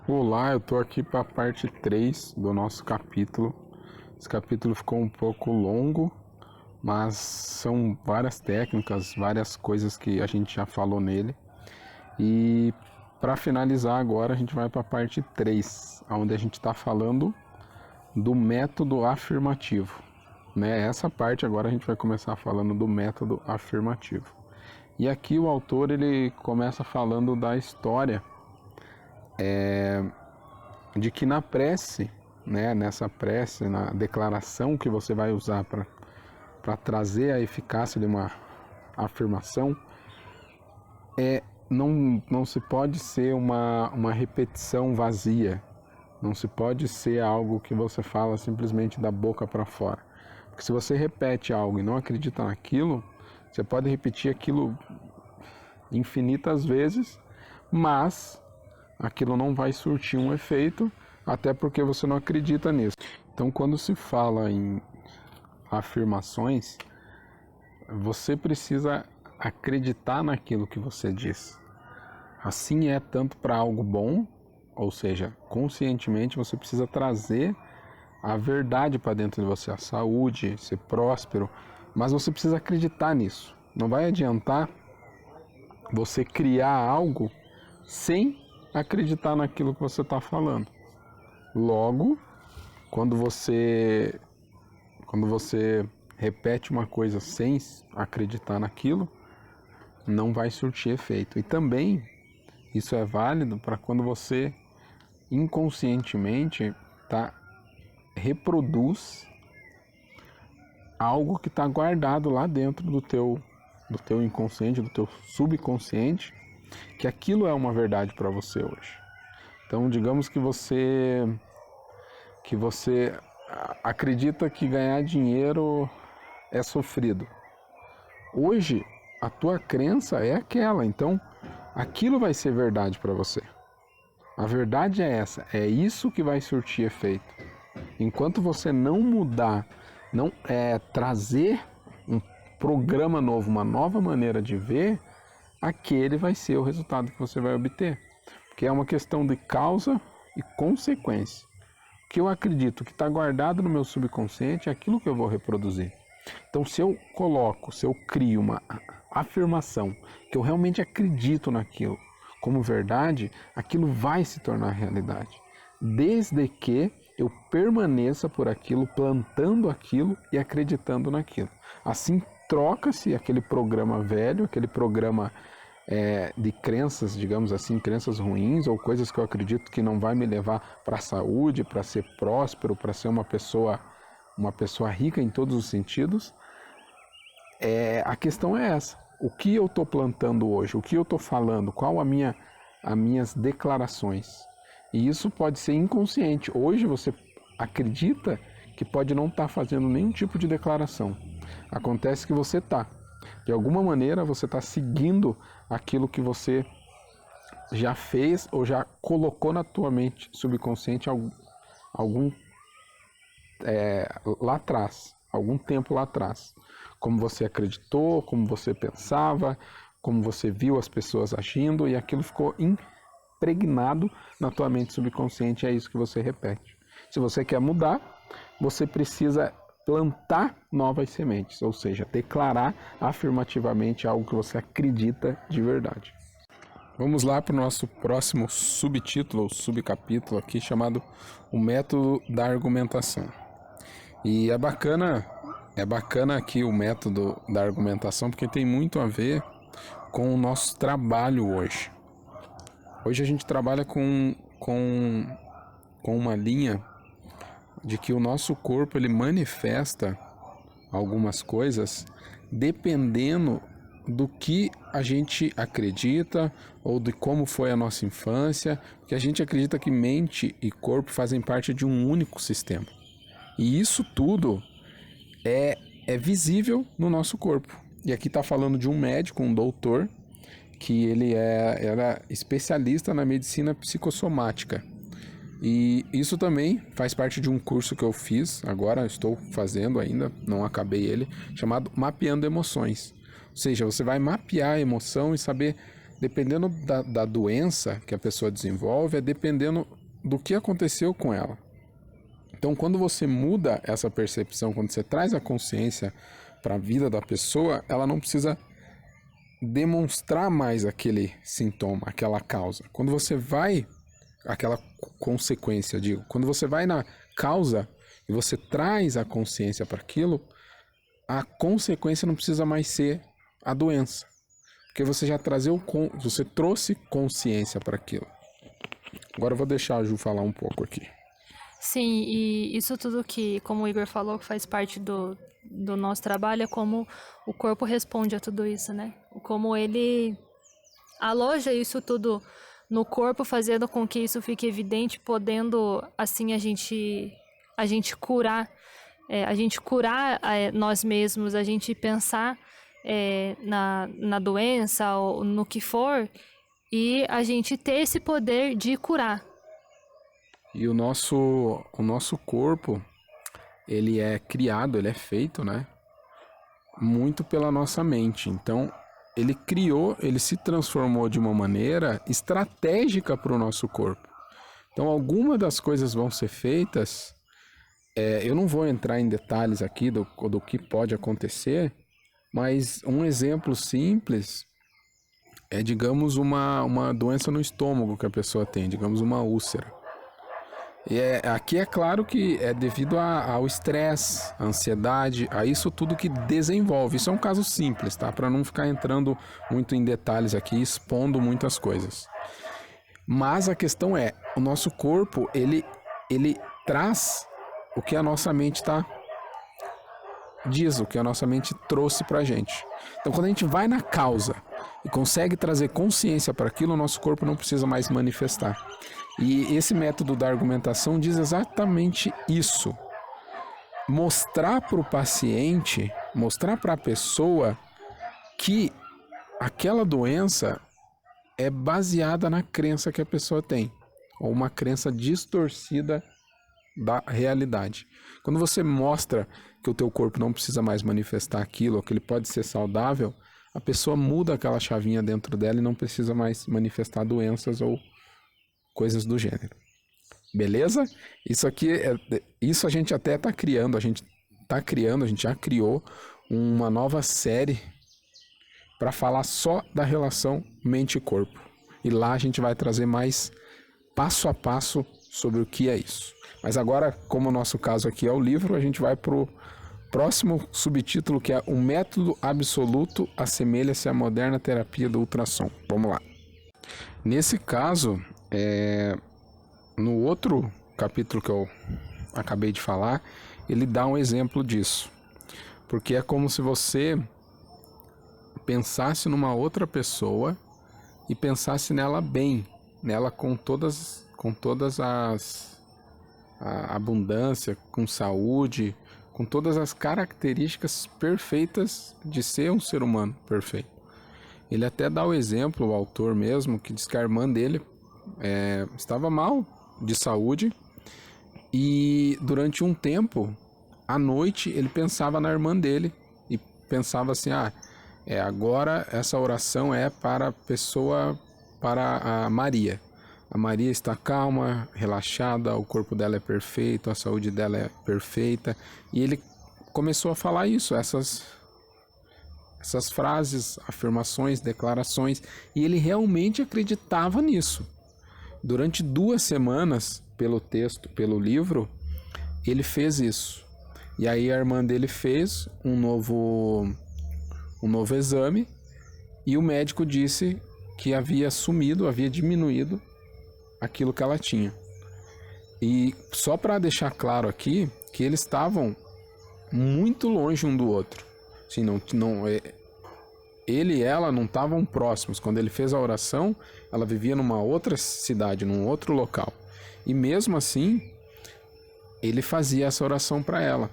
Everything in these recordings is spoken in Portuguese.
Olá, eu tô aqui para a parte 3 do nosso capítulo. Esse capítulo ficou um pouco longo, mas são várias técnicas, várias coisas que a gente já falou nele. E para finalizar agora, a gente vai para a parte 3, onde a gente está falando do método afirmativo. Essa parte agora a gente vai começar falando do método afirmativo. E aqui o autor ele começa falando da história de que na prece, nessa prece, na declaração que você vai usar para trazer a eficácia de uma afirmação, não se pode ser uma repetição vazia, não se pode ser algo que você fala simplesmente da boca para fora. Porque se você repete algo e não acredita naquilo, você pode repetir aquilo infinitas vezes, mas aquilo não vai surtir um efeito, até porque você não acredita nisso. Então, quando se fala em afirmações, você precisa acreditar naquilo que você diz. Assim é tanto para algo bom, ou seja, conscientemente você precisa trazer a verdade para dentro de você, a saúde, ser próspero, mas você precisa acreditar nisso. Não vai adiantar você criar algo sem acreditar naquilo que você está falando. Logo, quando você repete uma coisa sem acreditar naquilo, não vai surtir efeito. E também isso é válido para quando você inconscientemente reproduz algo que está guardado lá dentro do teu inconsciente, do teu subconsciente, que aquilo é uma verdade para você hoje. Então, digamos que você acredita que ganhar dinheiro é sofrido. Hoje, a tua crença é aquela, então aquilo vai ser verdade para você. A verdade é essa, é isso que vai surtir efeito. Enquanto você não mudar, não trazer um programa novo, uma nova maneira de ver, aquele vai ser o resultado que você vai obter. Porque é uma questão de causa e consequência. O que eu acredito que está guardado no meu subconsciente é aquilo que eu vou reproduzir. Então, se eu crio uma afirmação que eu realmente acredito naquilo como verdade, aquilo vai se tornar realidade. Desde que eu permaneça por aquilo, plantando aquilo e acreditando naquilo. Assim, troca-se aquele programa velho, aquele programa de crenças, digamos assim, crenças ruins ou coisas que eu acredito que não vai me levar para a saúde, para ser próspero, para ser uma pessoa rica em todos os sentidos. A questão é essa. O que eu estou plantando hoje? O que eu estou falando? Qual as minhas declarações? E isso pode ser inconsciente. Hoje você acredita que pode não estar fazendo nenhum tipo de declaração. Acontece que você está. De alguma maneira você está seguindo aquilo que você já fez ou já colocou na tua mente subconsciente lá atrás, algum tempo lá atrás. Como você acreditou, como você pensava, como você viu as pessoas agindo, e aquilo ficou impregnado na tua mente subconsciente, é isso que você repete. Se você quer mudar, você precisa plantar novas sementes, ou seja, declarar afirmativamente algo que você acredita de verdade. Vamos lá para o nosso próximo subtítulo ou subcapítulo aqui, chamado O Método da Argumentação. E é bacana aqui o método da argumentação, porque tem muito a ver com o nosso trabalho hoje. Hoje a gente trabalha com uma linha de que o nosso corpo ele manifesta algumas coisas dependendo do que a gente acredita ou de como foi a nossa infância, porque a gente acredita que mente e corpo fazem parte de um único sistema. E isso tudo é visível no nosso corpo. E aqui está falando de um médico, um doutor, que ele era especialista na medicina psicossomática. E isso também faz parte de um curso que eu fiz, agora estou fazendo ainda, não acabei ele, chamado Mapeando Emoções. Ou seja, você vai mapear a emoção e saber dependendo da doença que a pessoa desenvolve, é dependendo do que aconteceu com ela. Então, quando você muda essa percepção, quando você traz a consciência para a vida da pessoa, ela não precisa demonstrar mais aquele sintoma, aquela causa. Quando você vai, aquela consequência, digo, quando você vai na causa e você traz a consciência para aquilo, a consequência não precisa mais ser a doença, porque você já você trouxe consciência para aquilo. Agora eu vou deixar a Ju falar um pouco aqui. Sim, e isso tudo que, como o Igor falou, que faz parte do nosso trabalho, é como o corpo responde a tudo isso, né? Como ele aloja isso tudo no corpo, fazendo com que isso fique evidente, podendo, assim, a gente curar, nós mesmos, a gente pensar na doença ou no que for, e a gente ter esse poder de curar. E o nosso corpo, ele é criado, ele é feito, né? Muito pela nossa mente. Então, ele se transformou de uma maneira estratégica para o nosso corpo. Então, algumas das coisas vão ser feitas. Eu não vou entrar em detalhes aqui do que pode acontecer, mas um exemplo simples é, digamos, uma doença no estômago que a pessoa tem, digamos, uma úlcera. E aqui é claro que é devido ao estresse, à ansiedade, a isso tudo que desenvolve. Isso é um caso simples, tá? Para não ficar entrando muito em detalhes aqui, expondo muitas coisas. Mas a questão é, o nosso corpo, ele traz o que a nossa mente diz, o que a nossa mente trouxe pra gente. Então, quando a gente vai na causa e consegue trazer consciência para aquilo, o nosso corpo não precisa mais manifestar. E esse método da argumentação diz exatamente isso. Mostrar para o paciente, mostrar para a pessoa que aquela doença é baseada na crença que a pessoa tem, ou uma crença distorcida da realidade. Quando você mostra que o teu corpo não precisa mais manifestar aquilo, ou que ele pode ser saudável, a pessoa muda aquela chavinha dentro dela e não precisa mais manifestar doenças ou coisas do gênero. Beleza? Isso aqui isso a gente até está criando, a gente já criou uma nova série para falar só da relação mente e corpo. E lá a gente vai trazer mais passo a passo sobre o que é isso. Mas agora, como o nosso caso aqui é o livro, a gente vai para o próximo subtítulo, que é O Método Absoluto Assemelha-se à Moderna Terapia do Ultrassom. Vamos lá. Nesse caso, no outro capítulo que eu acabei de falar, ele dá um exemplo disso. Porque é como se você pensasse numa outra pessoa e pensasse nela bem, nela com todas a abundância, com saúde, com todas as características perfeitas de ser um ser humano perfeito. Ele até dá o exemplo, o autor mesmo, que diz que a irmã dele estava mal de saúde e durante um tempo, à noite, ele pensava na irmã dele e pensava assim, agora essa oração é para a Maria. A Maria está calma, relaxada, o corpo dela é perfeito, a saúde dela é perfeita. E ele começou a falar isso, essas frases, afirmações, declarações, e ele realmente acreditava nisso. Durante 2 semanas, pelo livro, ele fez isso. E aí a irmã dele fez um novo exame e o médico disse que havia diminuído aquilo que ela tinha. E só para deixar claro aqui que eles estavam muito longe um do outro. Assim, ele e ela não estavam próximos. Quando ele fez a oração, ela vivia numa outra cidade, num outro local. E mesmo assim, ele fazia essa oração para ela.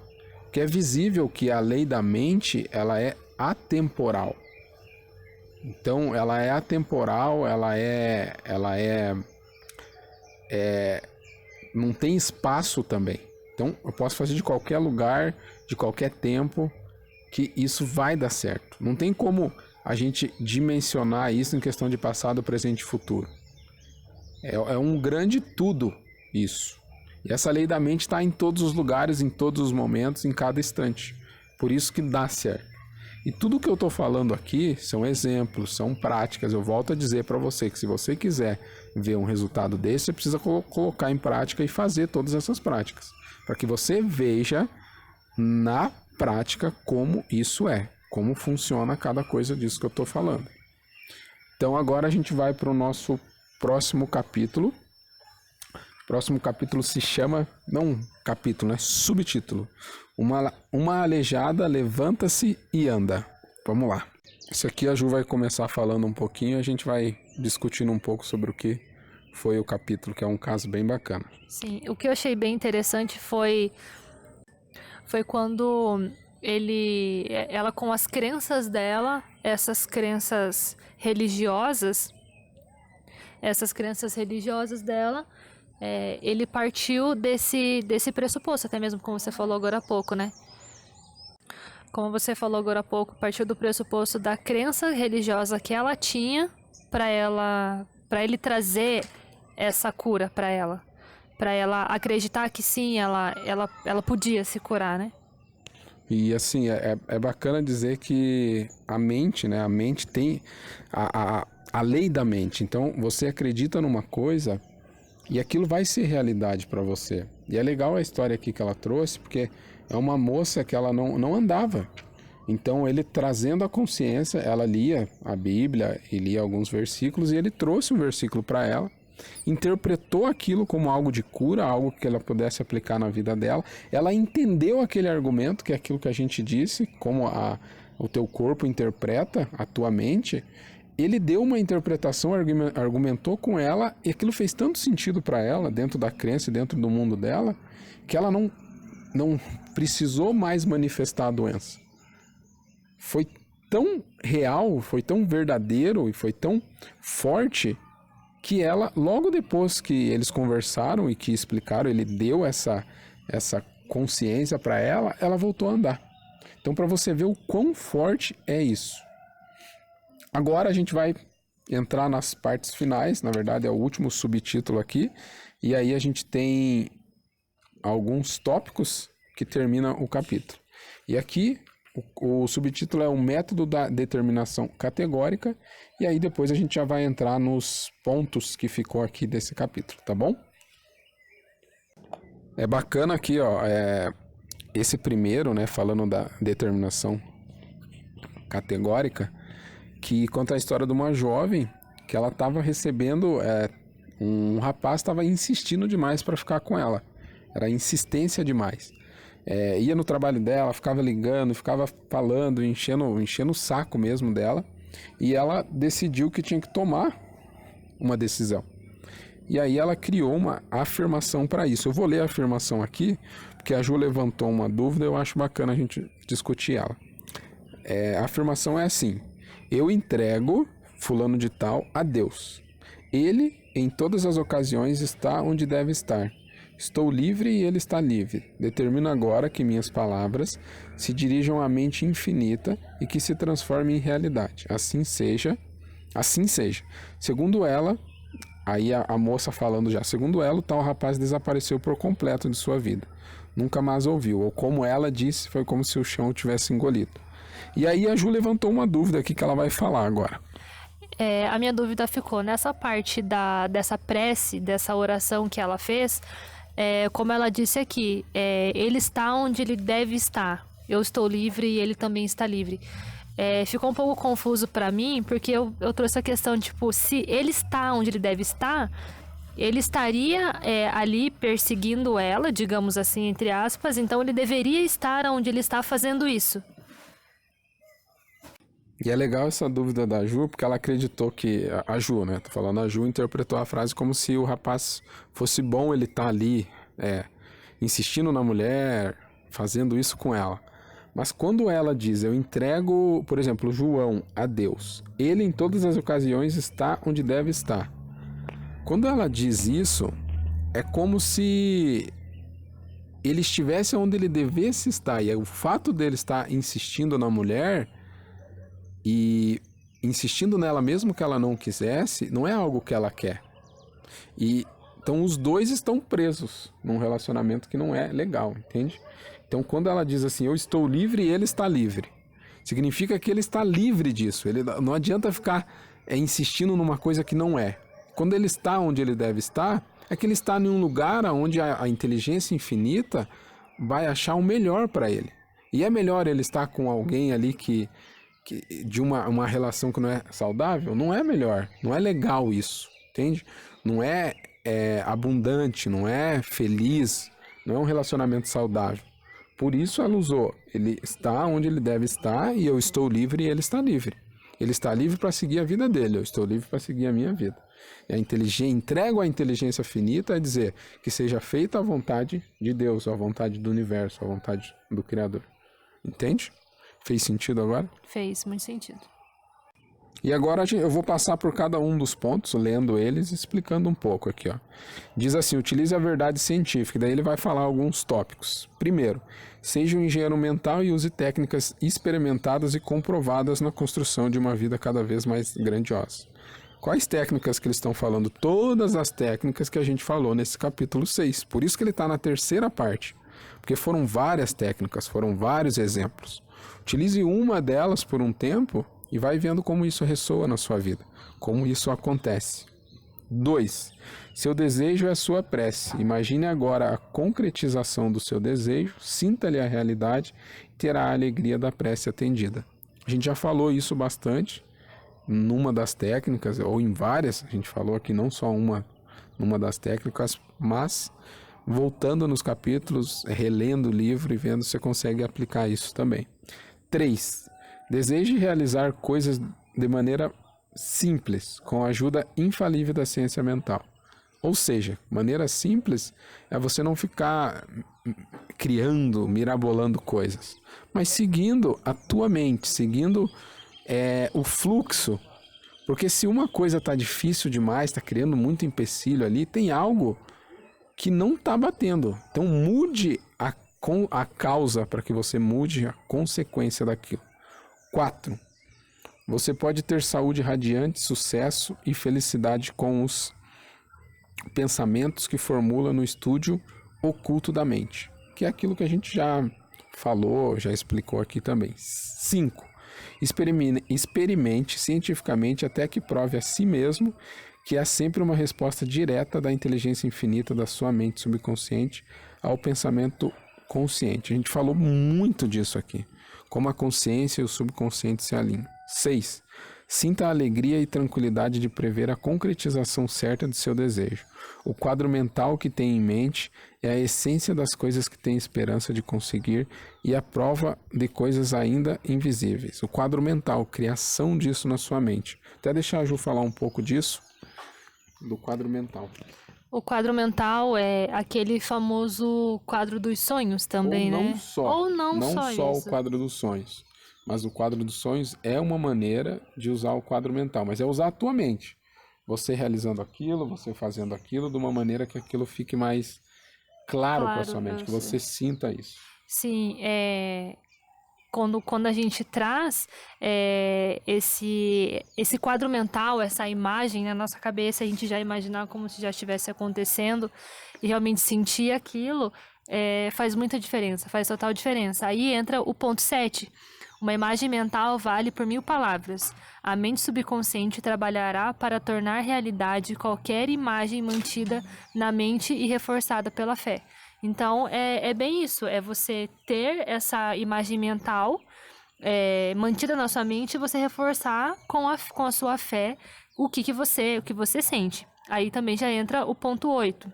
Que é visível que a lei da mente, ela é atemporal. Então, ela é atemporal, não tem espaço também. Então, eu posso fazer de qualquer lugar, de qualquer tempo, que isso vai dar certo. Não tem como a gente dimensionar isso em questão de passado, presente e futuro. É um grande tudo isso. E essa lei da mente está em todos os lugares, em todos os momentos, em cada instante. Por isso que dá certo. E tudo que eu estou falando aqui são exemplos, são práticas. Eu volto a dizer para você que se você quiser ver um resultado desse, você precisa colocar em prática e fazer todas essas práticas. Para que você veja na prática como isso é, como funciona cada coisa disso que eu estou falando. Então agora a gente vai para o nosso próximo capítulo. O próximo capítulo se chama, não capítulo, né? Subtítulo. Uma aleijada levanta-se e anda. Vamos lá. Isso aqui a Ju vai começar falando um pouquinho e a gente vai discutindo um pouco sobre o que foi o capítulo, que é um caso bem bacana. Sim, o que eu achei bem interessante foi quando ela com as crenças dela, essas crenças religiosas dela, ele partiu desse pressuposto, até mesmo como você falou agora há pouco, né? Como você falou agora há pouco, partiu do pressuposto da crença religiosa que ela tinha para ele trazer essa cura para ela acreditar que sim, ela podia se curar, né? E assim, é bacana dizer que a mente, né? A mente tem a lei da mente. Então, você acredita numa coisa e aquilo vai ser realidade para você. E é legal a história aqui que ela trouxe, porque é uma moça que ela não andava. Então, ele trazendo a consciência, ela lia a Bíblia e lia alguns versículos, e ele trouxe um versículo para ela, interpretou aquilo como algo de cura, algo que ela pudesse aplicar na vida dela. Ela entendeu aquele argumento, que é aquilo que a gente disse, como o teu corpo interpreta a tua mente. Ele deu uma interpretação, argumentou com ela, e aquilo fez tanto sentido para ela, dentro da crença e dentro do mundo dela, que ela não precisou mais manifestar a doença. Foi tão real, foi tão verdadeiro e foi tão forte que ela, logo depois que eles conversaram e que explicaram, ele deu essa consciência para ela, ela voltou a andar. Então, para você ver o quão forte é isso. Agora a gente vai entrar nas partes finais, na verdade é o último subtítulo aqui, e aí a gente tem alguns tópicos que terminam o capítulo. E aqui o subtítulo é o método da determinação categórica, e aí depois a gente já vai entrar nos pontos que ficou aqui desse capítulo, tá bom? É bacana aqui, ó, esse primeiro, né, falando da determinação categórica, que conta a história de uma jovem que ela estava recebendo, um rapaz estava insistindo demais para ficar com ela, era insistência demais. Ia no trabalho dela, ficava ligando, ficava falando, enchendo o saco mesmo dela, e ela decidiu que tinha que tomar uma decisão. E aí ela criou uma afirmação para isso. Eu vou ler a afirmação aqui, porque a Ju levantou uma dúvida, eu acho bacana a gente discutir ela. A afirmação é assim: eu entrego fulano de tal a Deus. Ele, em todas as ocasiões, está onde deve estar. Estou livre e ele está livre. Determino agora que minhas palavras se dirijam à mente infinita e que se transformem em realidade. Assim seja. Assim seja. Segundo ela, aí a moça falando já, segundo ela, o tal rapaz desapareceu por completo de sua vida. Nunca mais ouviu. Ou como ela disse, foi como se o chão o tivesse engolido. E aí a Ju levantou uma dúvida aqui que ela vai falar agora. A minha dúvida ficou nessa parte dessa prece, dessa oração que ela fez. Como ela disse aqui, ele está onde ele deve estar. Eu estou livre e ele também está livre. Ficou um pouco confuso para mim, porque eu trouxe a questão, tipo, se ele está onde ele deve estar, ele estaria ali perseguindo ela, digamos assim, entre aspas, então ele deveria estar onde ele está fazendo isso. E é legal essa dúvida da Ju, porque ela acreditou que... A Ju, né? Tô falando, a Ju interpretou a frase como se o rapaz fosse bom ele estar ali, insistindo na mulher, fazendo isso com ela. Mas quando ela diz, eu entrego, por exemplo, João a Deus, ele em todas as ocasiões está onde deve estar. Quando ela diz isso, é como se ele estivesse onde ele devesse estar. E o fato dele estar insistindo na mulher... E insistindo nela mesmo que ela não quisesse, não é algo que ela quer. E então os dois estão presos num relacionamento que não é legal, entende? Então quando ela diz assim, eu estou livre e ele está livre, significa que ele está livre disso. Ele não adianta ficar insistindo numa coisa que não é. Quando ele está onde ele deve estar, é que ele está em um lugar onde a inteligência infinita vai achar o melhor para ele. E é melhor ele estar com alguém ali que de uma relação que não é saudável? Não é melhor, não é legal isso, entende? Não é abundante, não é feliz, não é um relacionamento saudável. Por isso ela usou, ele está onde ele deve estar e eu estou livre e ele está livre. Ele está livre para seguir a vida dele, eu estou livre para seguir a minha vida. E entrego a inteligência finita a dizer que seja feita a vontade de Deus, a vontade do universo, a vontade do Criador. Entende? Fez sentido agora? Fez muito sentido. E agora eu vou passar por cada um dos pontos, lendo eles e explicando um pouco aqui, ó. Diz assim, utilize a verdade científica, daí ele vai falar alguns tópicos. Primeiro, seja um engenheiro mental e use técnicas experimentadas e comprovadas na construção de uma vida cada vez mais grandiosa. Quais técnicas que eles estão falando? Todas as técnicas que a gente falou nesse capítulo 6. Por isso que ele está na terceira parte. Porque foram várias técnicas, foram vários exemplos. Utilize uma delas por um tempo e vai vendo como isso ressoa na sua vida, como isso acontece. 2. Seu desejo é a sua prece. Imagine agora a concretização do seu desejo, sinta-lhe a realidade e terá a alegria da prece atendida. A gente já falou isso bastante numa das técnicas, ou em várias, a gente falou aqui não só numa das técnicas, mas voltando nos capítulos, relendo o livro e vendo se você consegue aplicar isso também. 3. Deseje realizar coisas de maneira simples, com a ajuda infalível da ciência mental. Ou seja, maneira simples é você não ficar criando, mirabolando coisas, mas seguindo a tua mente, seguindo o fluxo. Porque se uma coisa está difícil demais, está criando muito empecilho ali, tem algo que não está batendo. Então mude a causa para que você mude a consequência daquilo. 4. Você pode ter saúde radiante, sucesso e felicidade com os pensamentos que formula no estúdio oculto da mente, que é aquilo que a gente já falou, já explicou aqui também. 5. Experimente cientificamente até que prove a si mesmo que há sempre uma resposta direta da inteligência infinita da sua mente subconsciente ao pensamento consciente. A gente falou muito disso aqui, como a consciência e o subconsciente se alinham. 6. Sinta a alegria e tranquilidade de prever a concretização certa de seu desejo. O quadro mental que tem em mente é a essência das coisas que tem esperança de conseguir e a prova de coisas ainda invisíveis. O quadro mental, criação disso na sua mente. Até deixar a Ju falar um pouco disso, do quadro mental. O quadro mental é aquele famoso quadro dos sonhos também, Ou não né? só, Ou não só isso. o quadro dos sonhos. Mas o quadro dos sonhos é uma maneira de usar o quadro mental, mas é usar a tua mente. Você realizando aquilo, você fazendo aquilo de uma maneira que aquilo fique mais claro para sua mente, que você sinta isso. Sim, quando a gente traz esse quadro mental, essa imagem na nossa cabeça, a gente já imaginar como se já estivesse acontecendo e realmente sentir aquilo, faz muita diferença, faz total diferença. Aí entra o ponto 7. Uma imagem mental vale por 1000 palavras. A mente subconsciente trabalhará para tornar realidade qualquer imagem mantida na mente e reforçada pela fé. Então, é bem isso, é você ter essa imagem mental mantida na sua mente e você reforçar com a sua fé o que você sente. Aí também já entra o ponto 8.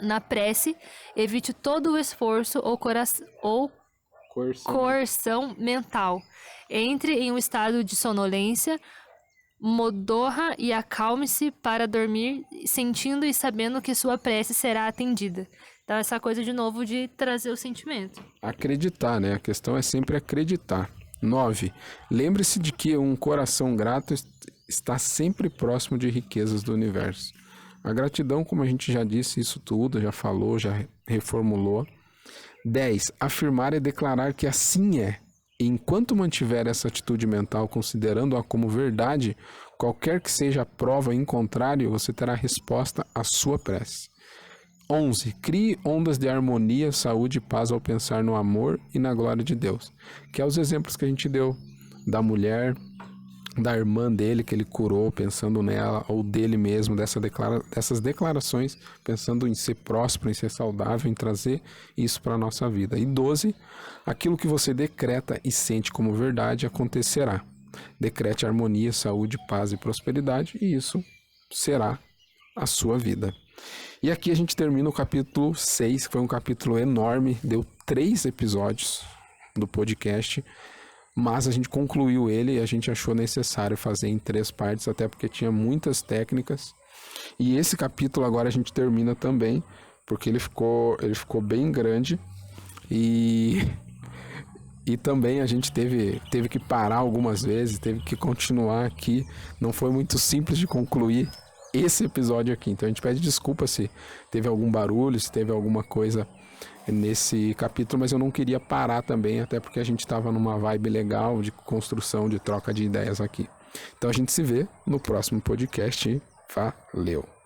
Na prece, evite todo o esforço ou coerção mental. Entre em um estado de sonolência, modorra e acalme-se para dormir, sentindo e sabendo que sua prece será atendida. Então, essa coisa de novo de trazer o sentimento. Acreditar, né? A questão é sempre acreditar. 9. Lembre-se de que um coração grato está sempre próximo de riquezas do universo. A gratidão, como a gente já disse, isso tudo, já falou, já reformulou. 10. Afirmar e declarar que assim é. enquanto mantiver essa atitude mental, considerando-a como verdade, qualquer que seja a prova em contrário, você terá resposta à sua prece. 11. Crie ondas de harmonia, saúde e paz ao pensar no amor e na glória de Deus. Que é os exemplos que a gente deu da mulher, da irmã dele que ele curou, pensando nela, ou dele mesmo, dessas declarações, pensando em ser próspero, em ser saudável, em trazer isso para a nossa vida. E 12, aquilo que você decreta e sente como verdade acontecerá. Decrete harmonia, saúde, paz e prosperidade, e isso será a sua vida. E aqui a gente termina o capítulo 6, que foi um capítulo enorme, deu 3 episódios do podcast, mas a gente concluiu ele e a gente achou necessário fazer em 3 partes, até porque tinha muitas técnicas. E esse capítulo agora a gente termina também, porque ele ficou bem grande e também a gente teve que parar algumas vezes, teve que continuar aqui. Não foi muito simples de concluir esse episódio aqui. Então a gente pede desculpa se teve algum barulho, se teve alguma coisa nesse capítulo, mas eu não queria parar também, até porque a gente estava numa vibe legal de construção, de troca de ideias aqui. Então a gente se vê no próximo podcast. Valeu!